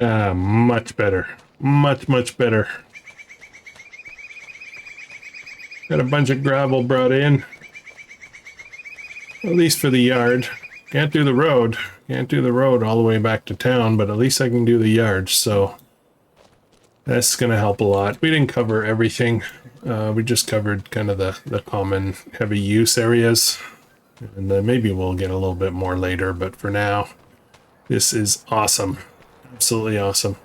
Much better. Much better. Got a bunch of gravel brought in. At least for the yard. Can't do the road. Can't do the road all the way back to town, but at least I can do the yard, so that's going to help a lot. We didn't cover everything. We just covered kind of the common heavy use areas. And maybe we'll get a little bit more later, but for now, this is awesome. Absolutely awesome.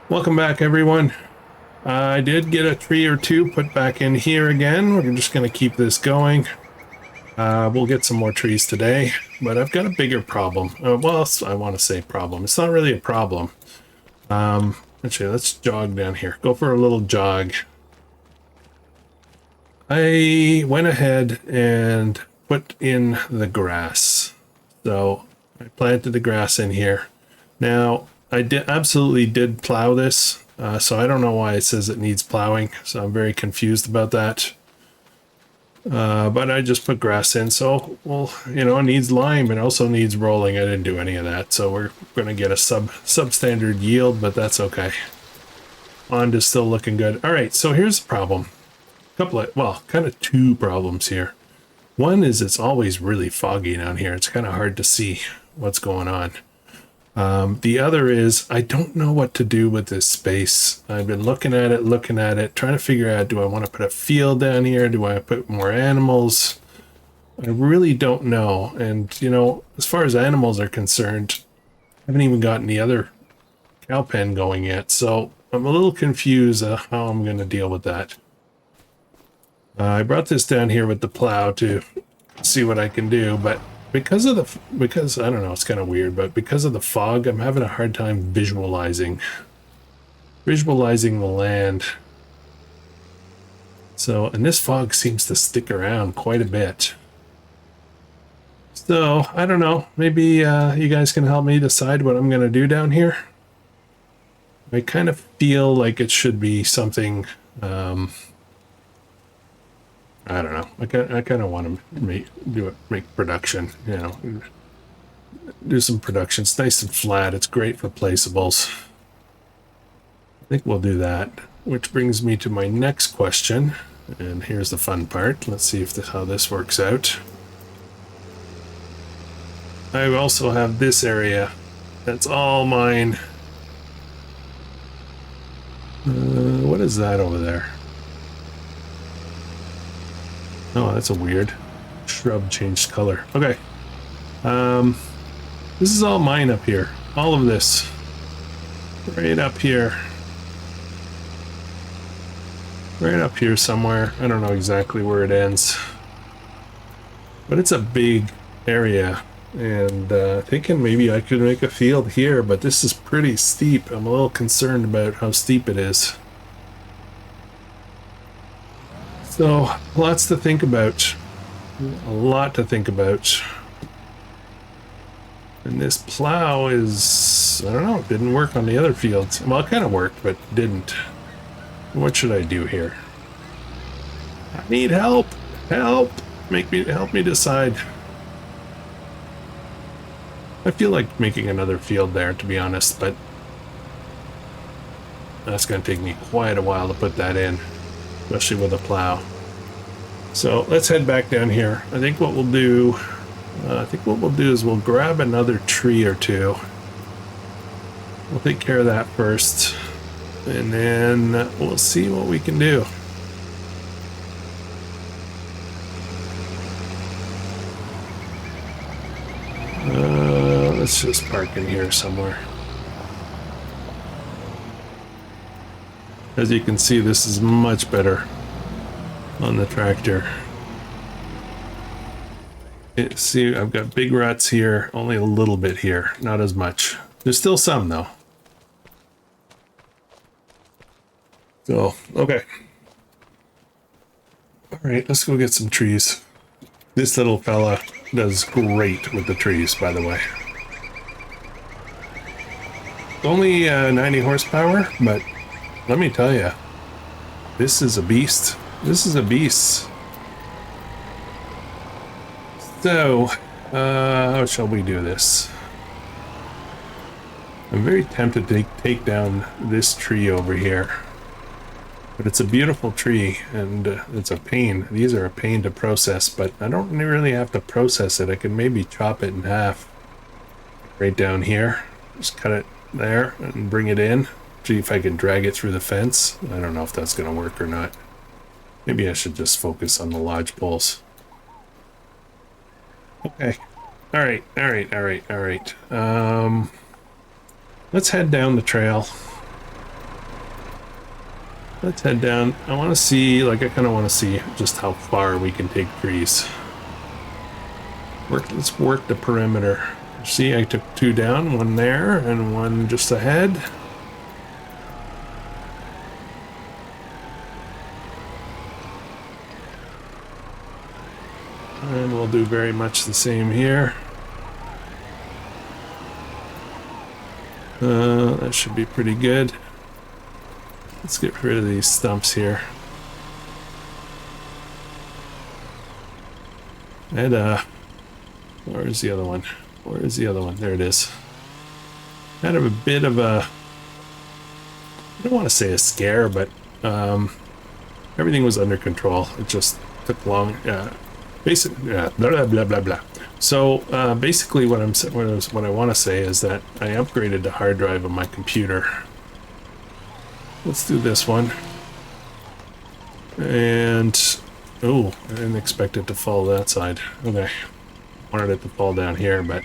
Welcome back, everyone. I did get a tree or two put back in here again. We're just going to keep this going. We'll get some more trees today, but I've got a bigger problem. Well, I want to say problem. It's not really a problem. Actually, let's jog down here. Go for a little jog. I went ahead and put in the grass. So I planted the grass in here. Now, I absolutely did plow this, so I don't know why it says it needs plowing, so I'm very confused about that. But I just put grass in, so, well, you know, it needs lime. It also needs rolling. I didn't do any of that, so we're going to get a substandard yield, but that's okay. Pond is still looking good. All right, so here's the problem. Kind of two problems here. One is it's always really foggy down here. It's kind of hard to see what's going on. The other is I don't know what to do with this space. I've been looking at it, trying to figure out, do I want to put a field down here? Do I put more animals? I really don't know. And, you know, as far as animals are concerned, I haven't even gotten the other cow pen going yet. So I'm a little confused how I'm going to deal with that. I brought this down here with the plow to see what I can do, but because I don't know, it's kind of weird, but because of the fog, I'm having a hard time visualizing the land. So, and this fog seems to stick around quite a bit. So, I don't know, maybe you guys can help me decide what I'm going to do down here. I kind of feel like it should be something, I don't know. I kind of want to make production, you know, do some production. It's nice and flat. It's great for placeables. I think we'll do that, which brings me to my next question. And here's the fun part. Let's see how this works out. I also have this area. That's all mine. What is that over there? Oh, that's a weird shrub changed color. Okay. This is all mine up here. All of this. Right up here. Right up here somewhere. I don't know exactly where it ends. But it's a big area. And thinking maybe I could make a field here, but this is pretty steep. I'm a little concerned about how steep it is. So, lots to think about. A lot to think about. And this plow is, I don't know, it didn't work on the other fields. Well, it kind of worked, but didn't. What should I do here? I need help. Help. Help me decide. I feel like making another field there, to be honest, but that's going to take me quite a while to put that in, especially with a plow. So let's head back down here. I think what we'll do is we'll grab another tree or two. We'll take care of that first, and then we'll see what we can do. Let's just park in here somewhere. As you can see, this is much better on the tractor. See, I've got big ruts here, only a little bit here, not as much. There's still some though. So, okay. All right, let's go get some trees. This little fella does great with the trees, by the way. Only 90 horsepower, but let me tell you, this is a beast. This is a beast. So, how shall we do this? I'm very tempted to take down this tree over here. But it's a beautiful tree, and it's a pain. These are a pain to process, but I don't really have to process it. I can maybe chop it in half. Right down here. Just cut it there and bring it in. See if I can drag it through the fence. I don't know if that's going to work or not. Maybe I should just focus on the lodge poles. Okay. All right. Let's head down the trail. Let's head down. I want to see, like, I kind of want to see just how far we can take trees. Let's work the perimeter. See, I took 2 down, 1 there, and 1 just ahead. And we'll do very much the same here. That should be pretty good. Let's get rid of these stumps here. And, where's the other one? Where is the other one? There it is. Kind of a bit of a, I don't want to say a scare, but everything was under control. It just took long. Basically, blah blah blah blah. So basically, what I want to say is that I upgraded the hard drive on my computer. Let's do this one. And oh, I didn't expect it to fall that side. Okay. Wanted it to fall down here, but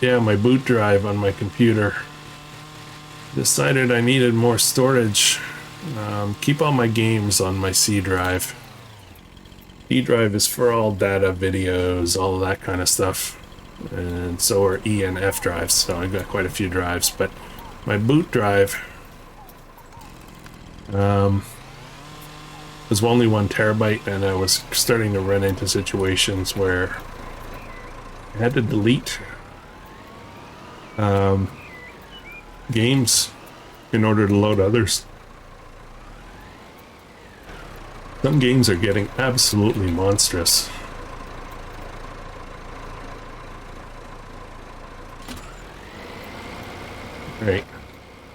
yeah, my boot drive on my computer decided I needed more storage. Keep all my games on my C drive. E drive is for all data, videos, all of that kind of stuff, and so are E and F drives. So I've got quite a few drives, but my boot drive was only 1 terabyte, and I was starting to run into situations where I had to delete games in order to load others. Some games are getting absolutely monstrous. Right,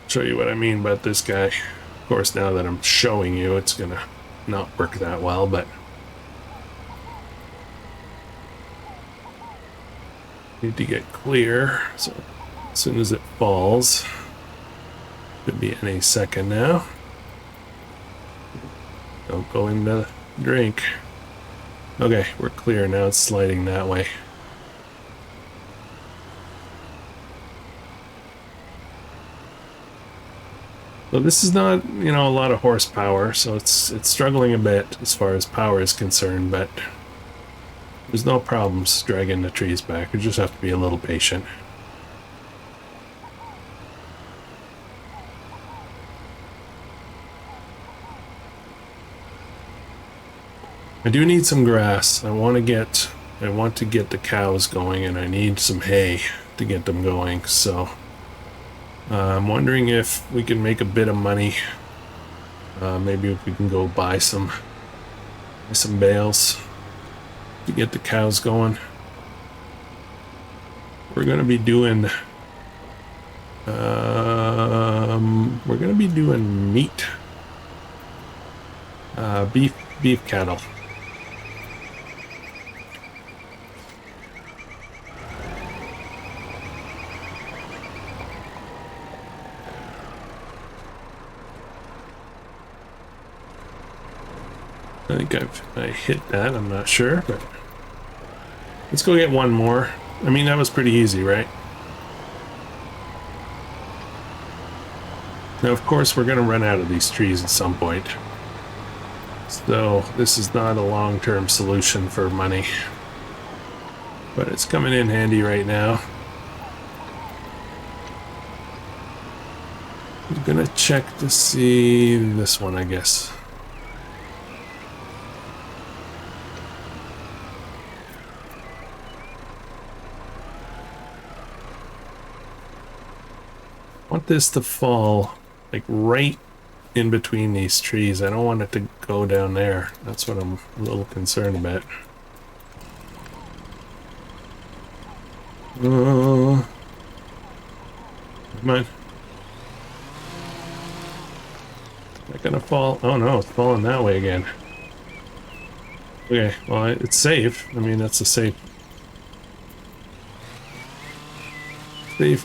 show you what I mean about this guy. Of course, now that I'm showing you, it's gonna not work that well, but need to get clear. So as soon as it falls, should be any second now. Don't go in the drink. Okay, we're clear now. It's sliding that way. So this is not, you know, a lot of horsepower, so it's struggling a bit as far as power is concerned, but there's no problems dragging the trees back. You just have to be a little patient. I do need some grass. I want to get the cows going, and I need some hay to get them going. So I'm wondering if we can make a bit of money. Maybe if we can go buy some bales to get the cows going. We're gonna be doing meat, beef cattle. I think I hit that, I'm not sure, but let's go get one more. I mean, that was pretty easy, right? Now, of course, we're going to run out of these trees at some point. So this is not a long-term solution for money, but it's coming in handy right now. I'm going to check to see this one, I guess. Want this to fall like right in between these trees. I don't want it to go down there. That's what I'm a little concerned about. Come on. Not gonna fall. Oh no, it's falling that way again. Okay, well, it's safe. I mean, that's a safe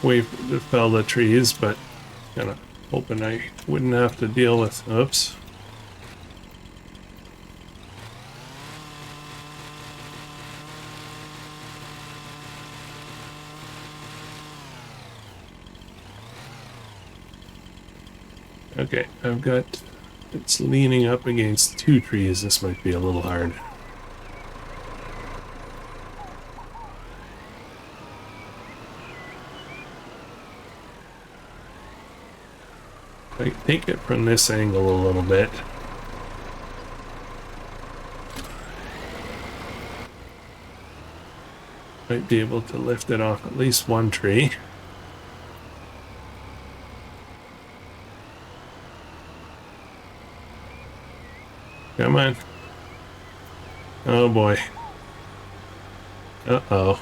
way to fell the trees, but kind of hoping I wouldn't have to deal with. Oops. Okay, I've got, it's leaning up against two trees. This might be a little hard. I take it from this angle a little bit. Might be able to lift it off at least one tree. Come on. Oh boy. Uh-oh.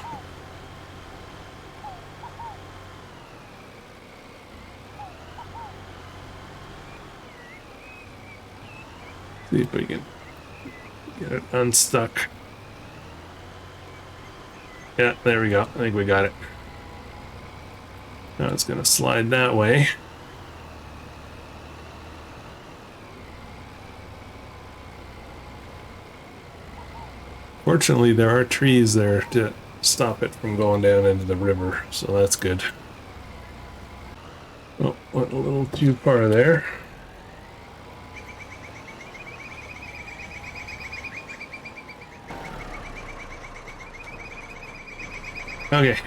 See if we can get it unstuck. Yeah, there we go. I think we got it. Now it's going to slide that way. Fortunately, there are trees there to stop it from going down into the river, so that's good. Oh, went a little too far there. Okay.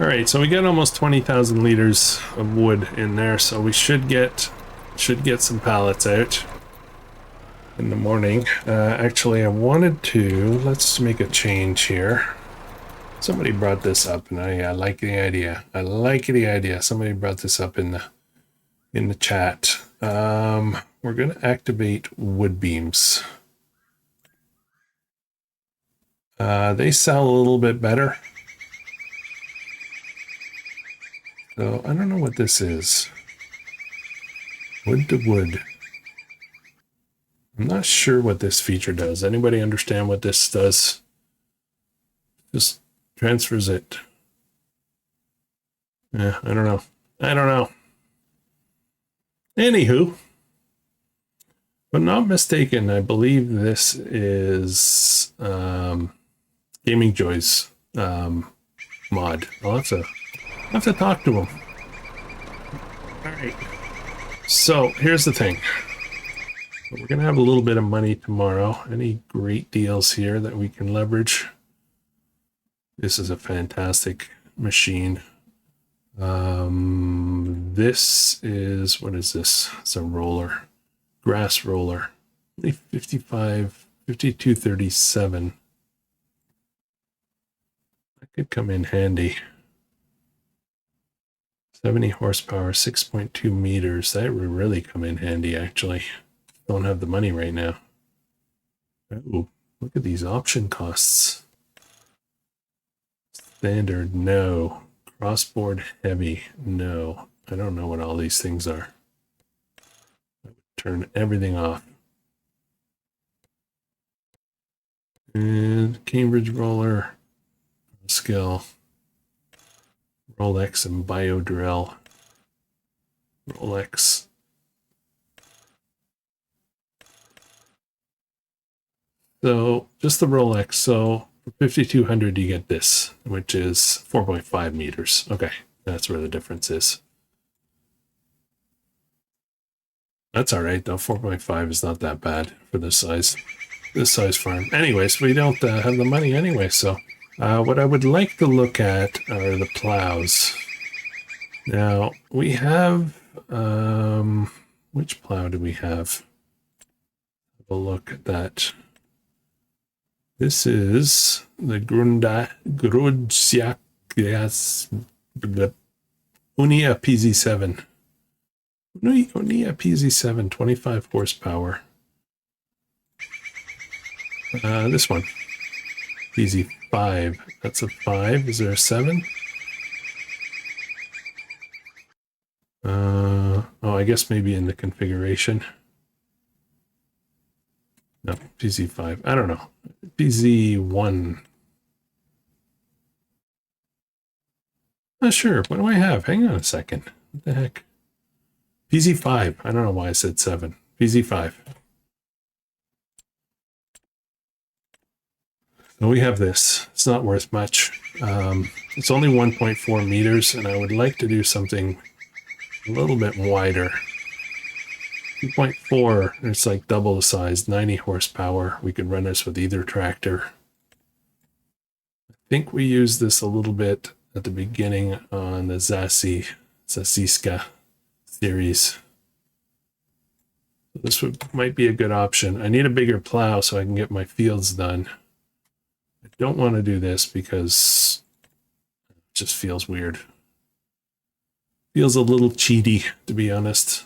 Alright, so we got almost 20,000 liters of wood in there, so we should get some pallets out in the morning. Actually, I wanted to, let's make a change here. Somebody brought this up, and I like the idea. I like the idea. Somebody brought this up in the chat. We're gonna activate wood beams. They sell a little bit better. So I don't know what this is. Wood to wood. I'm not sure what this feature does. Anybody understand what this does? Just transfers it. Yeah, I don't know. I don't know. Anywho, but not mistaken, I believe this is Gaming Joy's mod. I'll have to talk to him. All right. So here's the thing. We're gonna have a little bit of money tomorrow. Any great deals here that we can leverage? This is a fantastic machine. This is, what is this? It's a roller, grass roller. Only 5237. That could come in handy. 70 horsepower, 6.2 meters. That would really come in handy, actually. Don't have the money right now. Oh, look at these option costs. Standard, no. Crossboard heavy, no. I don't know what all these things are. I would turn everything off. And Cambridge roller, skill, Rolex and Biodrill. Rolex. So just the Rolex. So for 5,200 you get this, which is 4.5 meters. Okay, that's where the difference is. That's all right though. 4.5 is not that bad for this size farm. Anyways, we don't have the money anyway. So what I would like to look at are the plows. Now we have which plow do we have? Have a look at that. This is the Unia PZ7. Only a PZ7, 25 horsepower. This one. PZ5. That's a 5. Is there a 7? Oh, I guess maybe in the configuration. No, PZ5. I don't know. PZ1. Not sure. What do I have? Hang on a second. What the heck? PZ5. I don't know why I said 7. PZ5. So we have this. It's not worth much. It's only 1.4 meters, and I would like to do something a little bit wider. 2.4, it's like double the size, 90 horsepower. We could run this with either tractor. I think we used this a little bit at the beginning on the Zasiska series. This might be a good option. I need a bigger plow so I can get my fields done. I don't want to do this because it just feels weird. Feels a little cheaty, to be honest.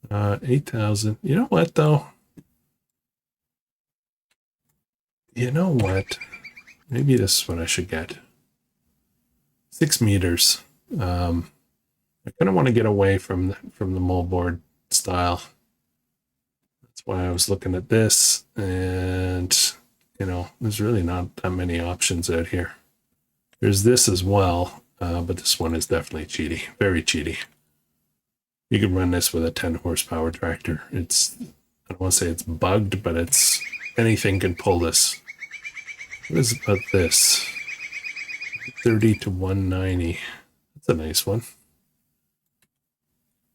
8,000. You know what, though? You know what? Maybe this is what I should get. 6 meters. I kind of want to get away from the moldboard style. That's why I was looking at this, and you know, there's really not that many options out here. There's this as well, but this one is definitely cheaty, very cheaty. You can run this with a 10 horsepower tractor. It's, I don't want to say it's bugged, but it's, anything can pull this. What is about this? 30 to 190. That's a nice one.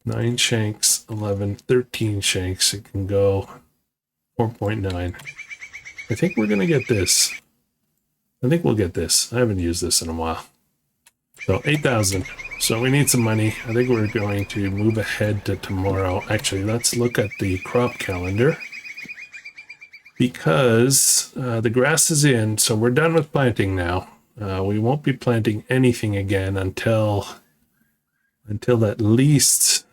9 shanks, 11, 13 shanks. It can go 4.9. I think we're going to get this. I think we'll get this. I haven't used this in a while. So 8,000. So we need some money. I think we're going to move ahead to tomorrow. Actually, let's look at the crop calendar. Because the grass is in, so we're done with planting now. We won't be planting anything again until at least,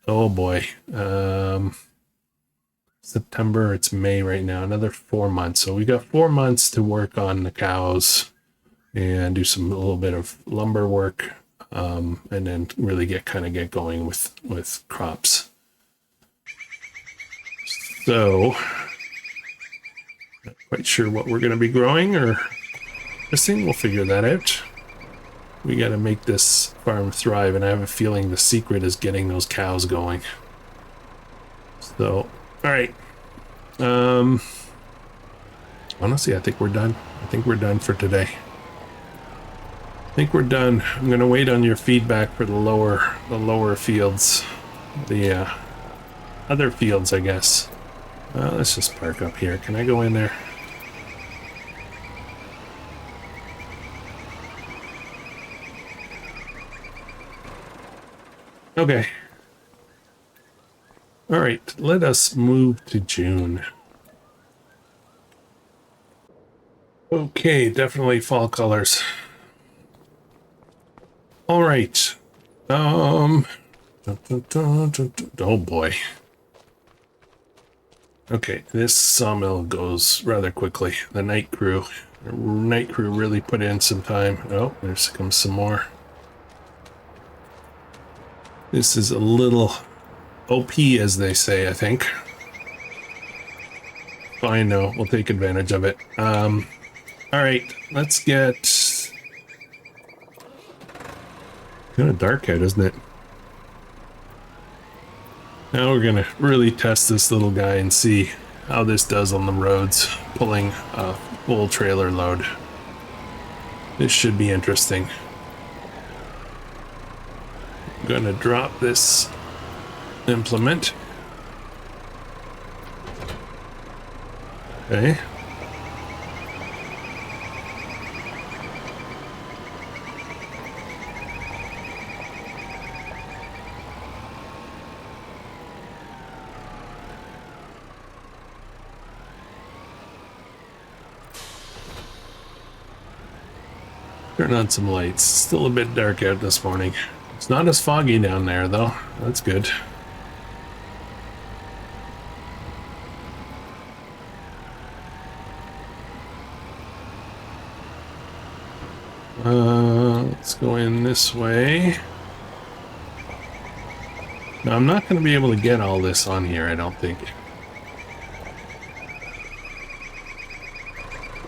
oh boy, September. It's May right now, another 4 months. So we got 4 months to work on the cows and do a little bit of lumber work, and then really get going with crops. So not quite sure what we're going to be growing or missing. We'll figure that out. We got to make this farm thrive, and I have a feeling the secret is getting those cows going. So, all right. Honestly, I think we're done. I think we're done for today. I think we're done. I'm going to wait on your feedback for the lower fields, the other fields, I guess. Let's just park up here. Can I go in there? Okay. All right, let us move to June. Okay, definitely fall colors. All right. Oh boy. Okay, this sawmill goes rather quickly. The night crew really put in some time. Oh, there comes some more. This is a little OP, as they say, I think. Fine, no, we'll take advantage of it. All right, let's get... Kind of dark out, isn't it? Now we're gonna really test this little guy and see how this does on the roads, pulling a full trailer load. This should be interesting. I'm gonna drop this implement. Okay. Turn on some lights. Still a bit dark out this morning. It's not as foggy down there though. That's good. Let's go in this way. Now, I'm not going to be able to get all this on here, I don't think.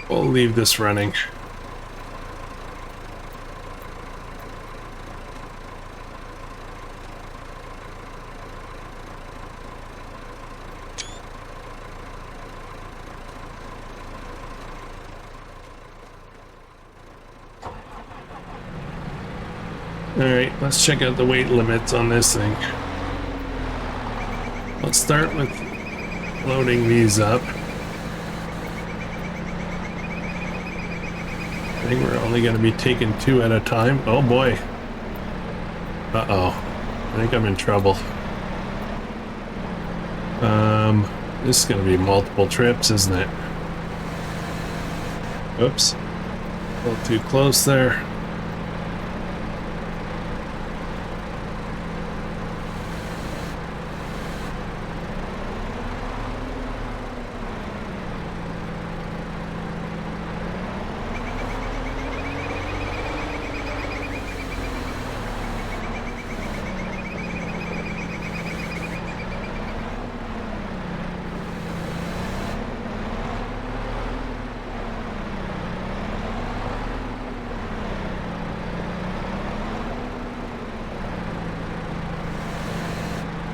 We'll leave this running. Alright, let's check out the weight limits on this thing. Let's start with loading these up. I think we're only going to be taking 2 at a time. Oh boy. Uh-oh. I think I'm in trouble. This is going to be multiple trips, isn't it? Oops. A little too close there.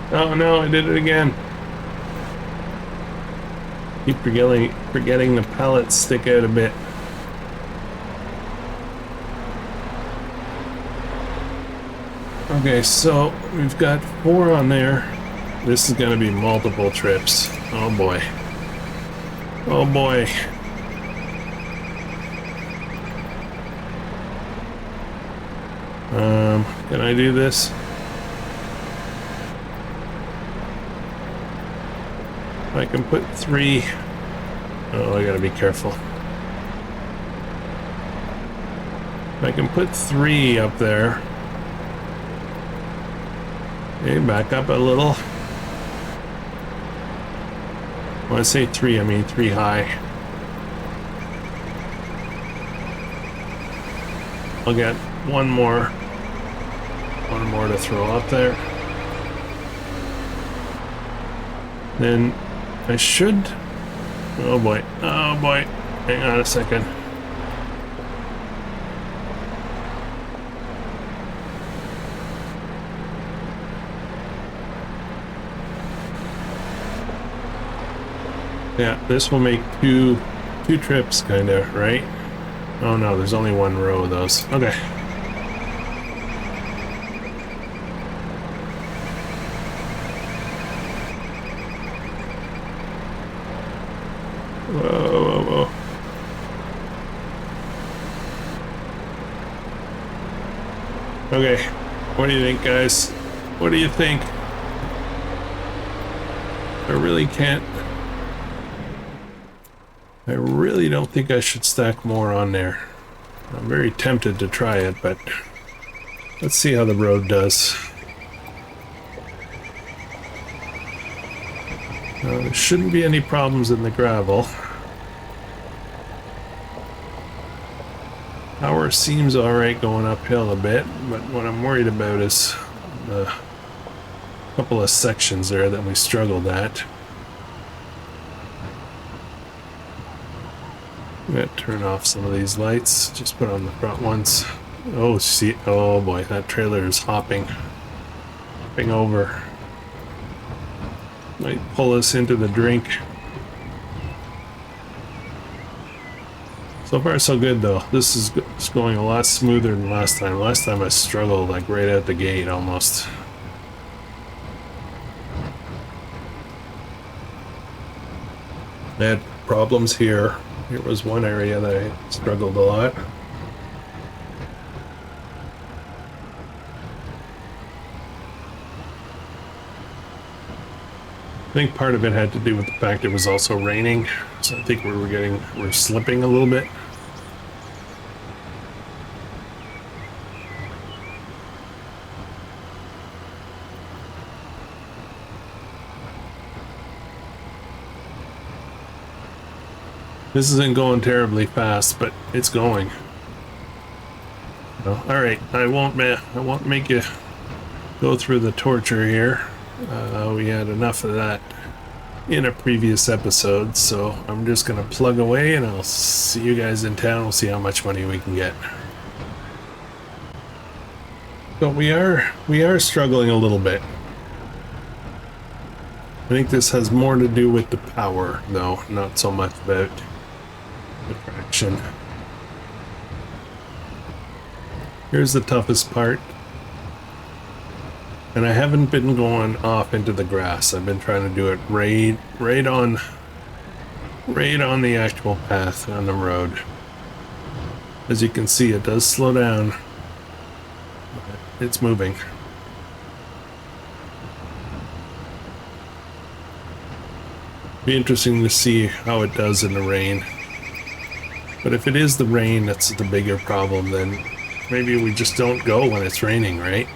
Oh no, I did it again. Keep forgetting the pallets stick out a bit. Okay, so we've got 4 on there. This is going to be multiple trips. Oh boy. Oh boy. Can I do this? I can put 3. Oh, I gotta be careful. I can put 3 up there. Okay, back up a little. When I say 3, I mean 3 high. I'll get one more to throw up there. Then I should... Oh boy. Oh boy. Hang on a second. Yeah, this will make two trips, kind of, right? Oh no, there's only 1 row of those. Okay. Whoa. Okay, what do you think, guys? What do you think? I really don't think I should stack more on there. I'm very tempted to try it, but let's see how the road does. There shouldn't be any problems in the gravel. Power seems alright going uphill a bit, but what I'm worried about is the couple of sections there that we struggled at. I'm gonna turn off some of these lights, just put on the front ones. Oh, see, oh boy, that trailer is hopping over. Might pull us into the drink. So far so good though. This is going a lot smoother than last time. Last time I struggled like right out the gate almost. I had problems here. Here was one area that I struggled a lot. I think part of it had to do with the fact it was also raining, so I think we're slipping a little bit. This isn't going terribly fast, but it's going. So, all right, I won't make you go through the torture here. We had enough of that in a previous episode, so I'm just gonna plug away and I'll see you guys in town. We'll see how much money we can get. But we are struggling a little bit. I think this has more to do with the power, though, not so much about the traction. Here's the toughest part. And I haven't been going off into the grass. I've been trying to do it right on the actual path on the road. As you can see, it does slow down. It's moving. Be interesting to see how it does in the rain. But if it is the rain that's the bigger problem, then maybe we just don't go when it's raining, right?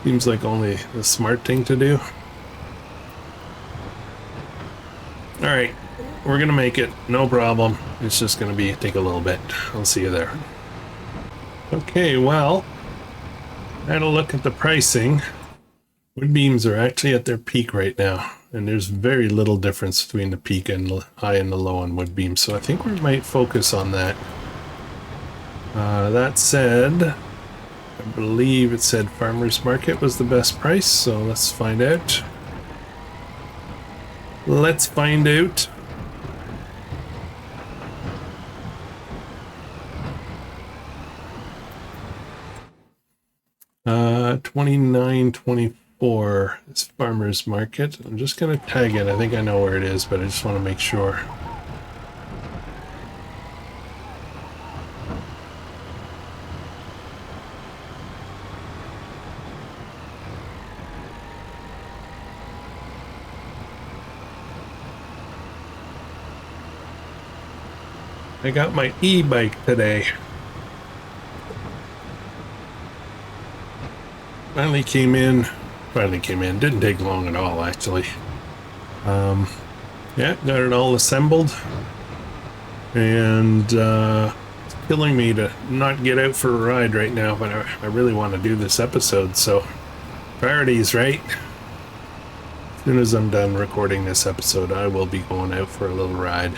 Seems like only the smart thing to do. Alright, we're gonna make it, no problem. It's just gonna take a little bit. I'll see you there. Okay, well, I had a look at the pricing. Wood beams are actually at their peak right now, and there's very little difference between the peak and the high and the low on wood beams, so I think we might focus on that. That said, I believe it said farmers market was the best price, so let's find out. Let's find out. $29.24 is farmers market. I'm just gonna tag it. I think I know where it is, but I just want to make sure. I got my e-bike today. Finally came in. Didn't take long at all, actually. Yeah, got it all assembled. And it's killing me to not get out for a ride right now, but I really want to do this episode, so priorities, right? As soon as I'm done recording this episode, I will be going out for a little ride.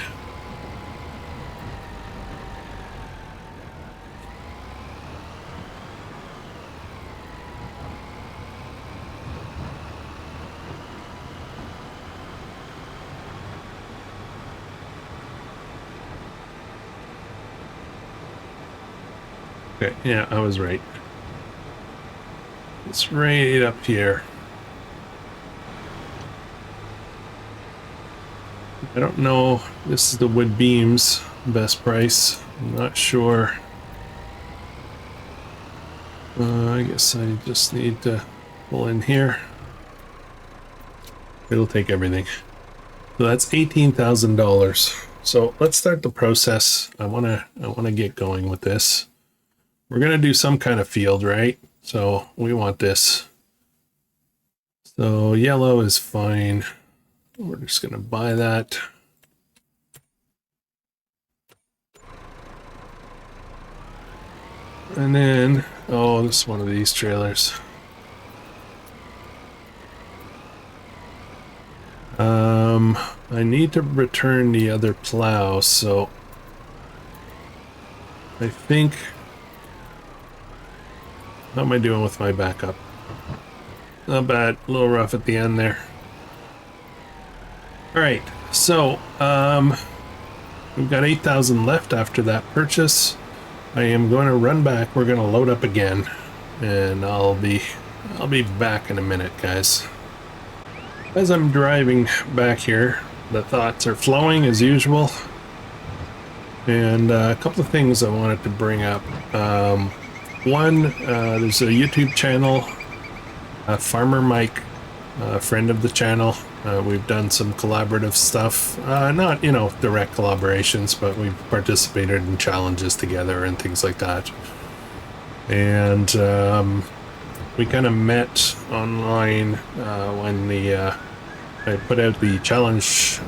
Okay, yeah, I was right. It's right up here. I don't know. This is the wood beams, best price. I'm not sure. I guess I just need to pull in here. It'll take everything. So that's $18,000. So let's start the process. I wanna get going with this. We're gonna do some kind of field, right? So we want this. So yellow is fine. We're just gonna buy that. And then, oh, this is one of these trailers. I need to return the other plow, so I think. How am I doing with my backup? Not bad, a little rough at the end there. Alright, so we've got 8,000 left after that purchase. I am going to run back, we're going to load up again, and I'll be back in a minute, guys. As I'm driving back here, the thoughts are flowing as usual. And a couple of things I wanted to bring up. One, there's a YouTube channel, Farmer Mike, a friend of the channel. We've done some collaborative stuff, not, direct collaborations, but we've participated in challenges together and things like that. And we kind of met online when I put out the challenge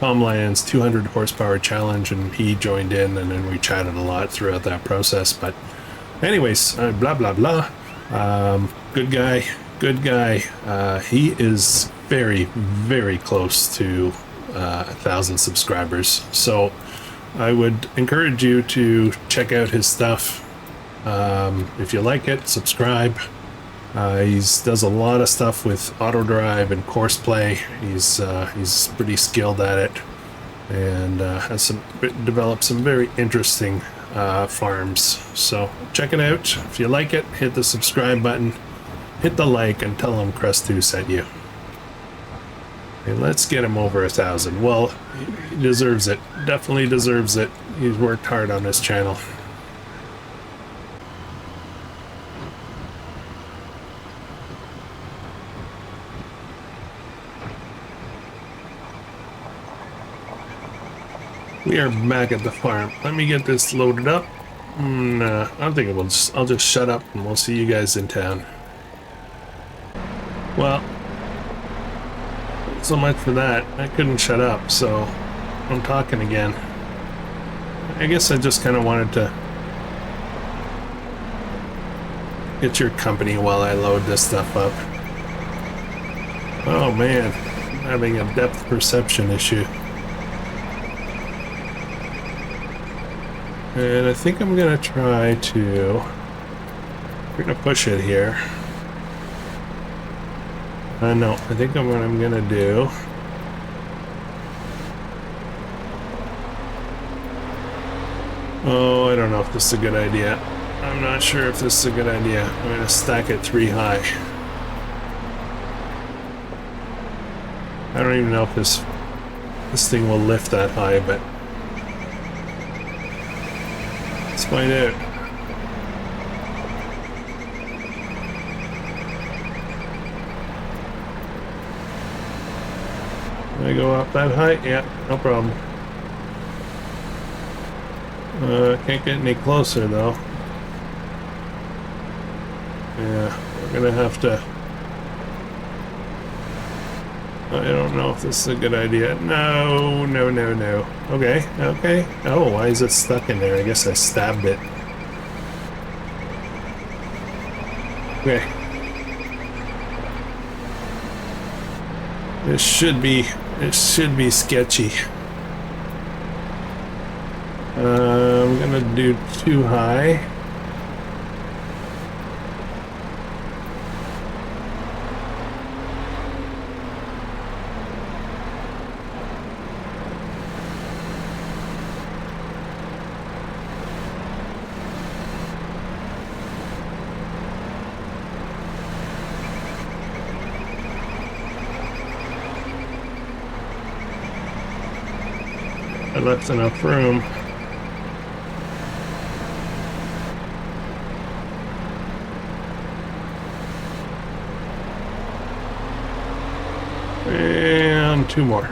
Comlands 200 horsepower challenge, and he joined in, and then we chatted a lot throughout that process. But anyways, blah blah blah. Good guy, good guy. He is very, very close to 1,000 subscribers, so I would encourage you to check out his stuff. If you like it, subscribe. He does a lot of stuff with auto drive and course play. He's pretty skilled at it, and has developed some very interesting farms. So check it out. If you like it, hit the subscribe button, hit the like, and tell him Krustoo sent you. And let's get him over 1,000. Well, he deserves it. Definitely deserves it. He's worked hard on this channel. We are back at the farm. Let me get this loaded up. Nah, I'm thinking I'll just shut up and we'll see you guys in town. Well, so much for that. I couldn't shut up, so I'm talking again. I guess I just kind of wanted to get your company while I load this stuff up. Oh man, I'm having a depth perception issue. And I think I'm gonna try to... We're gonna push it here. No, I think what I'm gonna do... Oh, I don't know if this is a good idea. I'm not sure if this is a good idea. I'm gonna stack it 3 high. I don't even know if this thing will lift that high, but... Let's find out. Can I go up that high? Yeah, no problem. Can't get any closer though. Yeah, we're gonna have to... I don't know if this is a good idea. No, no, no, no. Okay, okay. Oh, why is it stuck in there? I guess I stabbed it. Okay. It should be sketchy. I'm gonna do 2 high. I left enough room. And 2 more.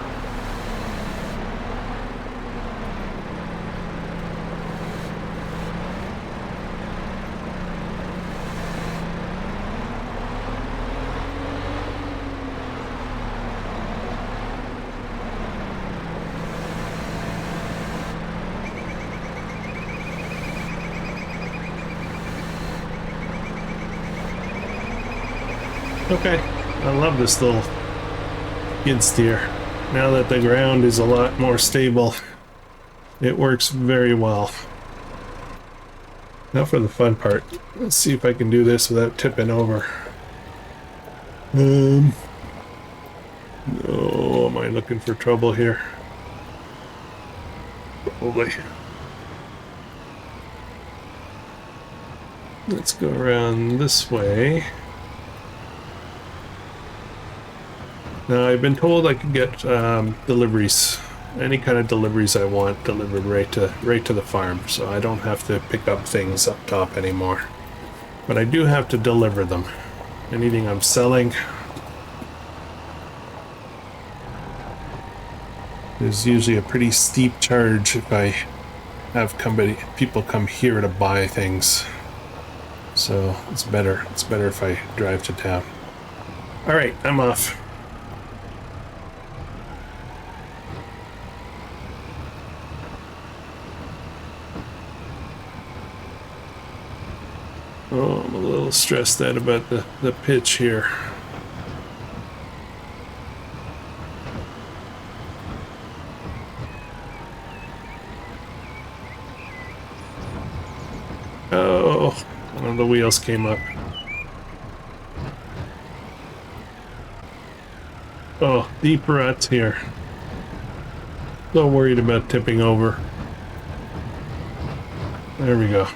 Okay, I love this little skid steer. Now that the ground is a lot more stable, it works very well. Now for the fun part. Let's see if I can do this without tipping over. Oh, am I looking for trouble here? Probably. Let's go around this way. Now, I've been told I can get deliveries, any kind of deliveries I want delivered right to the farm, so I don't have to pick up things up top anymore. But I do have to deliver them. Anything I'm selling, there's usually a pretty steep charge if I have people come here to buy things. So it's better if I drive to town. All right, I'm off. Oh, I'm a little stressed out about the pitch here. Oh, one of the wheels came up. Oh, deep ruts here. So worried about tipping over. There we go.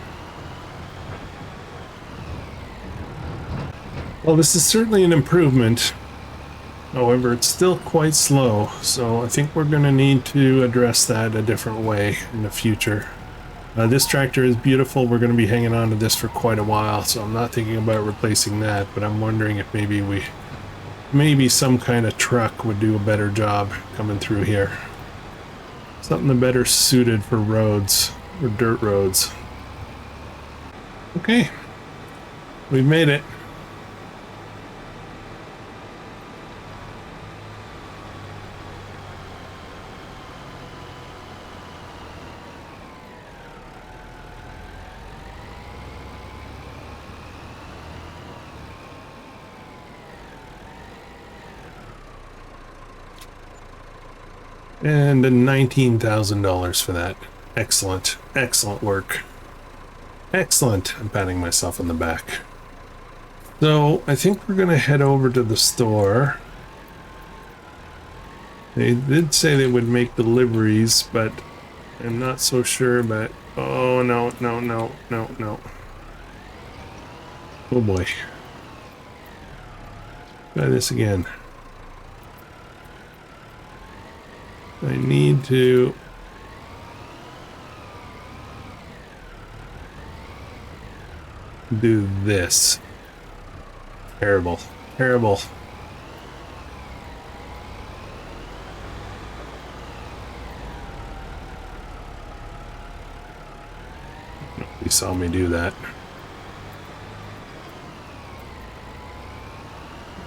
Well, this is certainly an improvement. However, it's still quite slow, so I think we're going to need to address that a different way in the future. This tractor is beautiful. We're going to be hanging on to this for quite a while, so I'm not thinking about replacing that, but I'm wondering if maybe some kind of truck would do a better job coming through here. Something better suited for roads, or dirt roads. Okay, we've made it. And $19,000 for that. Excellent. Excellent work. Excellent. I'm patting myself on the back. So I think we're going to head over to the store. They did say they would make deliveries, but I'm not so sure about... Oh, no, no, no, no, no. Oh boy. Try this again. I need to do this. Terrible. Terrible. Nobody saw me do that.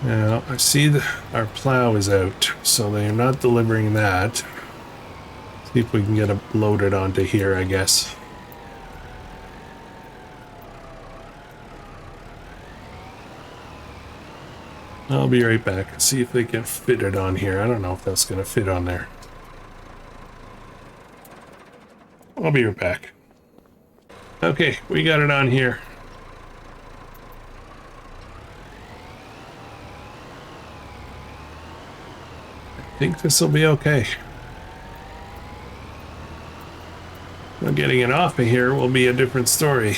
Now, I see our plow is out, so they are not delivering that. See if we can get it loaded onto here, I guess. I'll be right back and see if they can fit it on here. I don't know if that's going to fit on there. I'll be right back. Okay, we got it on here. I think this will be okay. Now getting it off of here will be a different story.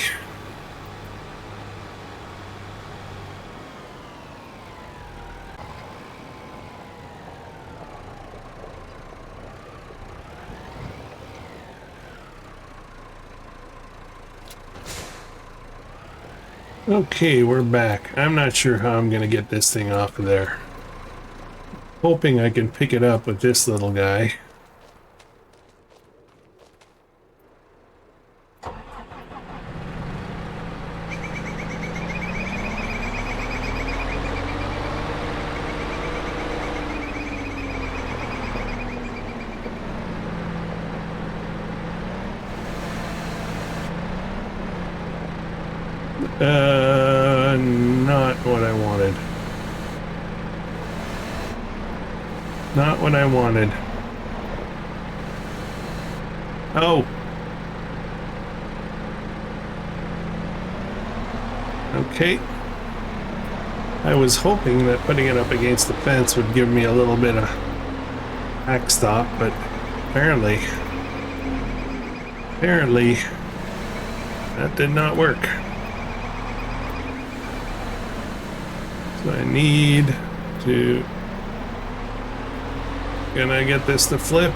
Okay, we're back. I'm not sure how I'm gonna get this thing off of there. Hoping I can pick it up with this little guy. Not what I wanted. Not what I wanted. Oh. Okay. I was hoping that putting it up against the fence would give me a little bit of hack stop, but apparently that did not work. So I need to... Can I get this to flip?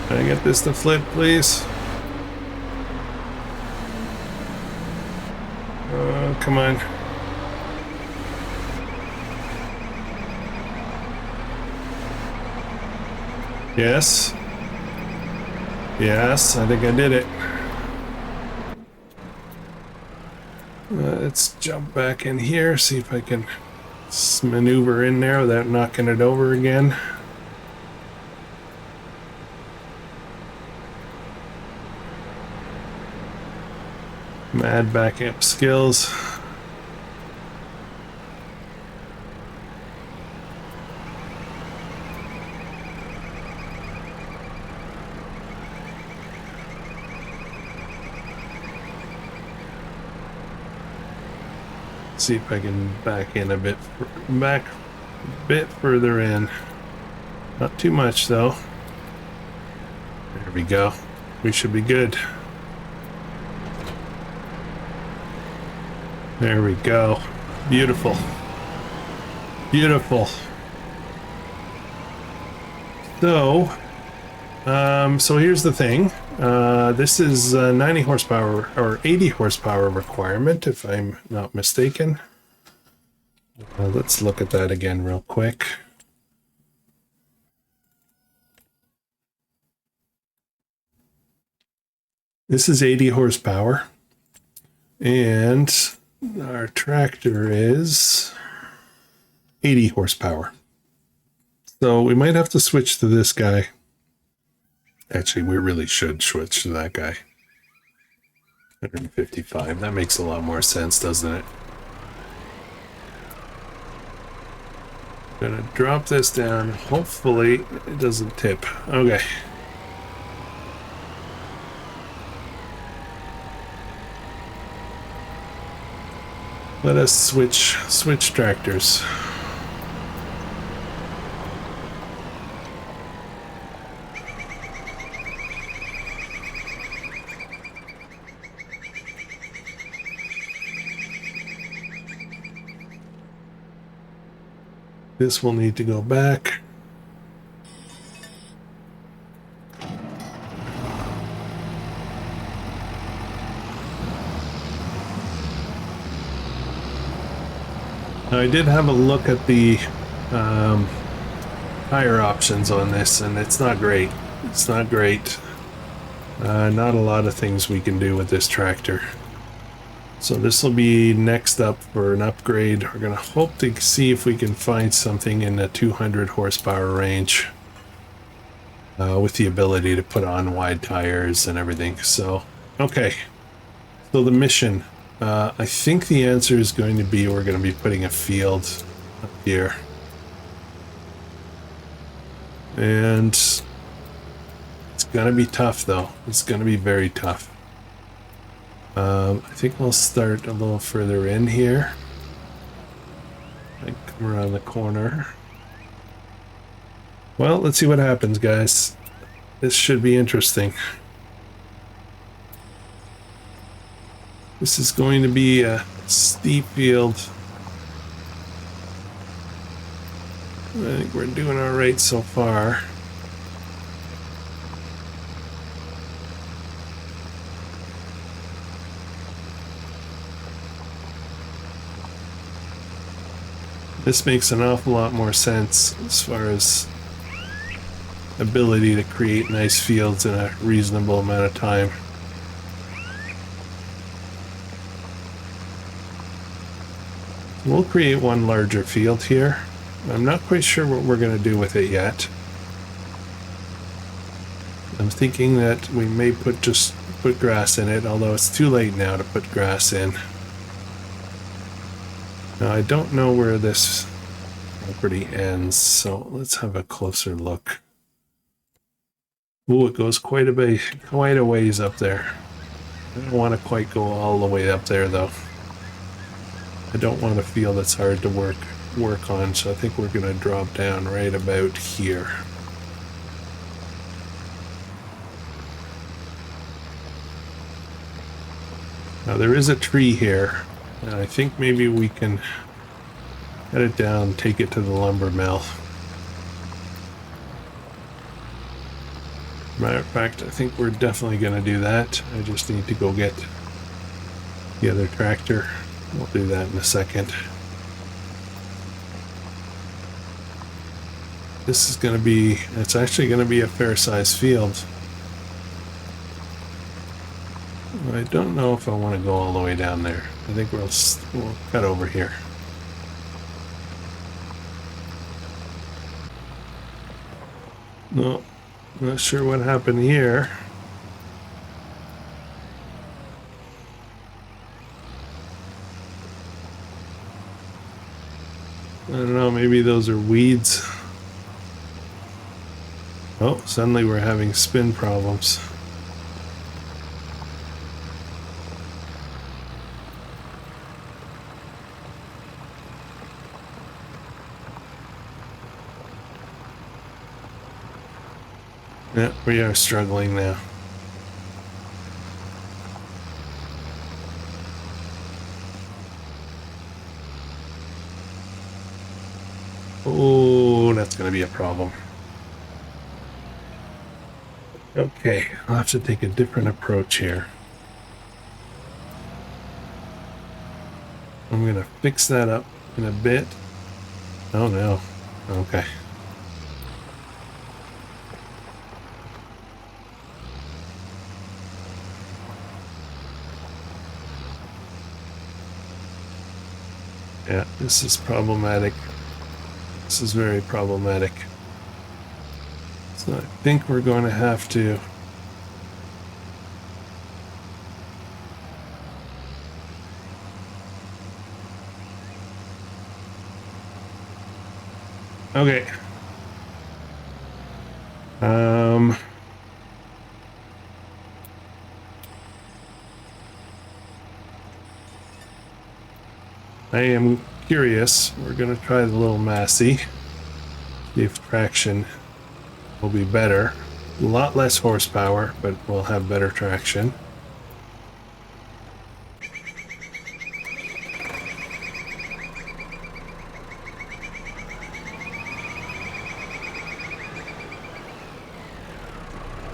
Can I get this to flip, please? Oh, come on. Yes. Yes, I think I did it. Let's jump back in here, see if I can maneuver in there without knocking it over again. Mad backup skills. See if I can back in a bit, back a bit further in. Not too much though. There we go. We should be good. There we go. Beautiful. Beautiful. So here's the thing. This is 90 horsepower or 80 horsepower requirement, if I'm not mistaken. Let's look at that again real quick. This is 80 horsepower, and our tractor is 80 horsepower. So we might have to switch to this guy. Actually, we really should switch to that guy. 155. That makes a lot more sense, doesn't it? I'm gonna drop this down. Hopefully it doesn't tip. Okay. Let us switch tractors. This will need to go back. Now, I did have a look at the tire options on this, and it's not great. It's not great. Not a lot of things we can do with this tractor. So this will be next up for an upgrade. We're going to hope to see if we can find something in the 200 horsepower range with the ability to put on wide tires and everything. So, okay. So the mission, I think the answer is going to be we're going to be putting a field up here. And it's going to be tough though. It's going to be very tough. I think we'll start a little further in here. And come around the corner. Well, let's see what happens, guys. This should be interesting. This is going to be a steep field. I think we're doing all right so far. This makes an awful lot more sense as far as ability to create nice fields in a reasonable amount of time. We'll create one larger field here. I'm not quite sure what we're going to do with it yet. I'm thinking that we may put grass in it, although it's too late now to put grass in. Now, I don't know where this property ends, so let's have a closer look. Ooh, it goes quite a ways up there. I don't want to quite go all the way up there, though. I don't want a field that's hard to work on, so I think we're going to drop down right about here. Now, there is a tree here. And I think maybe we can cut it down, take it to the lumber mill. Matter of fact, I think we're definitely going to do that. I just need to go get the other tractor. We'll do that in a second. This is going to be, it's actually going to be a fair-sized field. I don't know if I want to go all the way down there. I think we'll cut over here. No, not sure what happened here. maybe those are weeds. Oh, suddenly we're having spin problems. Yeah, we are struggling now. Oh, that's going to be a problem. Okay, I'll have to take a different approach here. I'm going to fix that up in a bit. Oh no. Okay. Yeah, this is problematic. This is very problematic. So I think we're going to have to okay. I am curious. We're going to try the little MASSEY. See if traction will be better. A lot less horsepower, but we'll have better traction.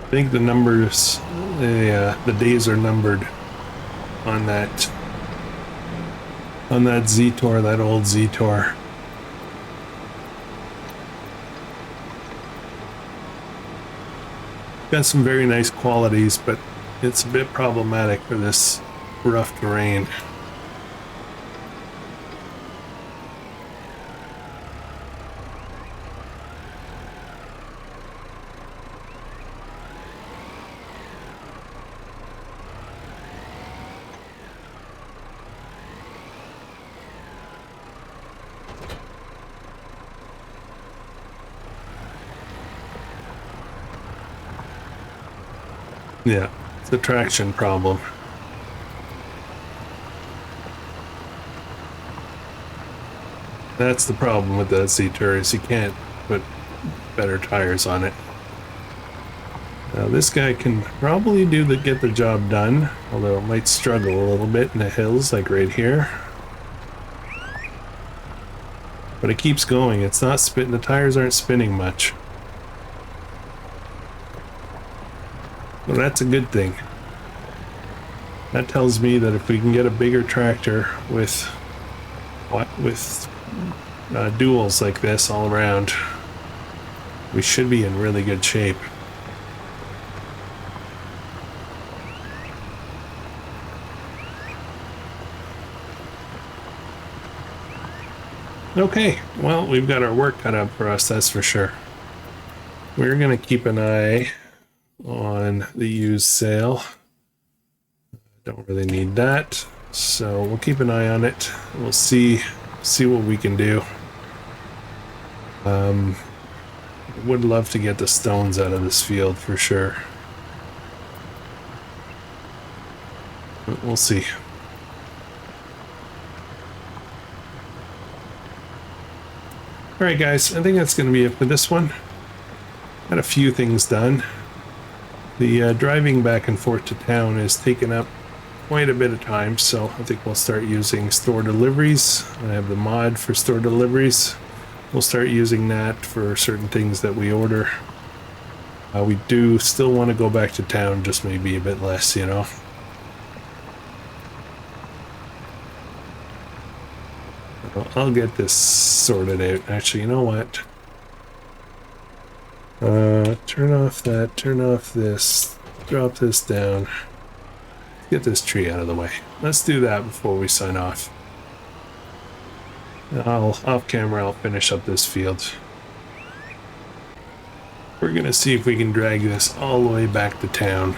I think the numbers, the days are numbered on that Z-Tor, that old Z-Tor. Got some very nice qualities, but it's a bit problematic for this rough terrain. Yeah, it's a traction problem. That's the problem with the Z-Tor, is you can't put better tires on it. Now this guy can probably get the job done, although it might struggle a little bit in the hills, like right here. But it keeps going. It's not spinning. The tires aren't spinning much. Well, that's a good thing. That tells me that if we can get a bigger tractor with duals like this all around, we should be in really good shape. Okay, well, we've got our work cut out for us, that's for sure. We're going to keep an eye on the used sale. Don't really need that, so we'll keep an eye on it. We'll see what we can do. Would love to get the stones out of this field for sure. But we'll see. Alright guys, I think that's going to be it for this one. Got a few things done. The driving back and forth to town is taking up quite a bit of time, so I think we'll start using store deliveries. I have the mod for store deliveries. We'll start using that for certain things that we order. We do still want to go back to town, just maybe a bit less, you know. I'll get this sorted out. Actually, you know what? Turn off that, turn off this, drop this down. Get this tree out of the way. Let's do that before we sign off. Off camera, I'll finish up this field. We're gonna see if we can drag this all the way back to town.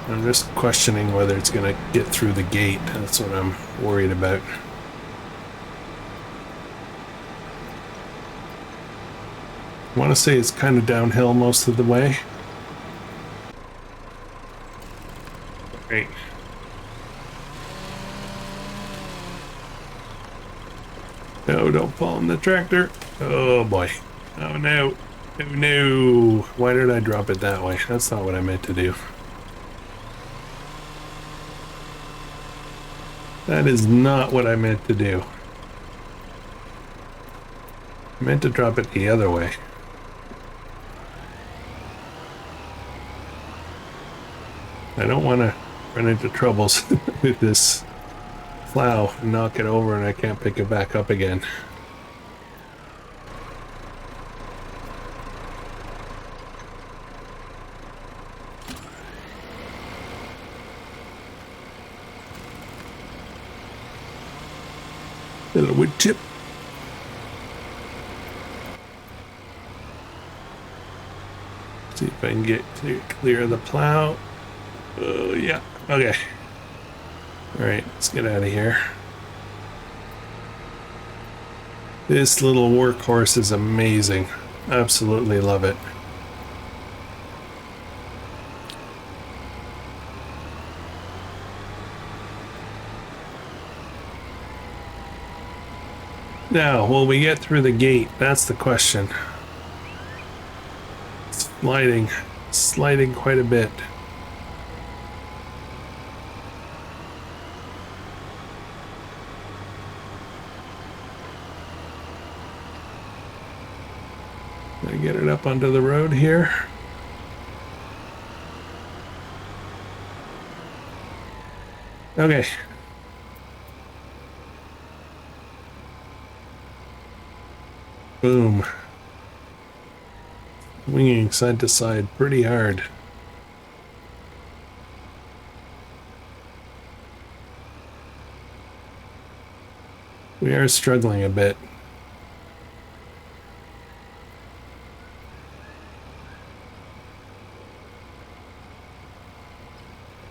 I'm just questioning whether it's gonna get through the gate. That's what I'm worried about. I want to say it's kind of downhill most of the way. Great. No, don't fall in the tractor. Oh boy. Oh no. Oh no. Why did I drop it that way? That's not what I meant to do. That is not what I meant to do. I meant to drop it the other way. I don't want to run into troubles with this plow and knock it over and I can't pick it back up again. A little wood chip. See if I can get clear of the plow. Oh yeah, okay. All right, let's get out of here. This little workhorse is amazing. Absolutely love it. Now, will we get through the gate? That's the question. Sliding quite a bit. Gonna get it up onto the road here. Okay. Boom. Winging side to side pretty hard. We are struggling a bit.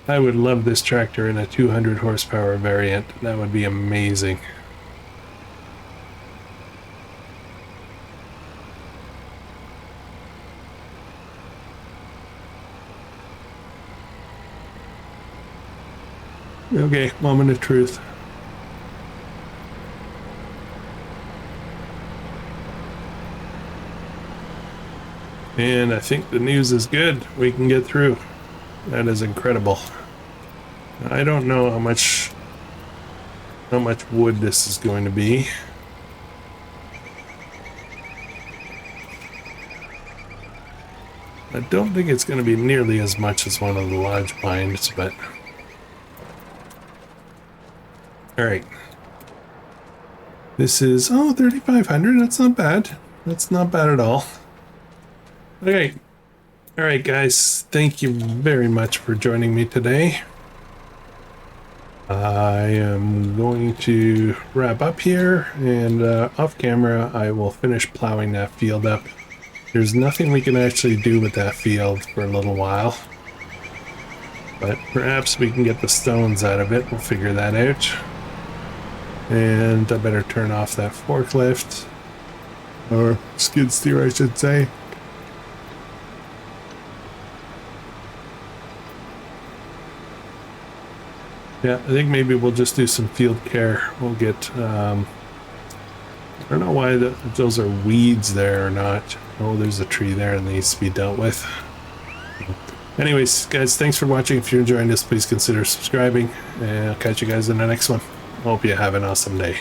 I would love this tractor in a 200 horsepower variant. That would be amazing. Okay, moment of truth. And I think the news is good. We can get through. That is incredible. I don't know how much wood this is going to be. I don't think it's going to be nearly as much as one of the large pines, but all right. This is 3,500. That's not bad. That's not bad at all. Okay. All right, guys. Thank you very much for joining me today. I am going to wrap up here, and off camera I will finish plowing that field up. There's nothing we can actually do with that field for a little while, but perhaps we can get the stones out of it. We'll figure that out. And I better turn off that forklift, or skid steer I should say. Yeah, I think maybe we'll just do some field care. We'll get, I don't know why those are weeds there or not. Oh, there's a tree there that needs to be dealt with. Anyways, guys, thanks for watching. If you're enjoying this, please consider subscribing, and I'll catch you guys in the next one. Hope you have an awesome day.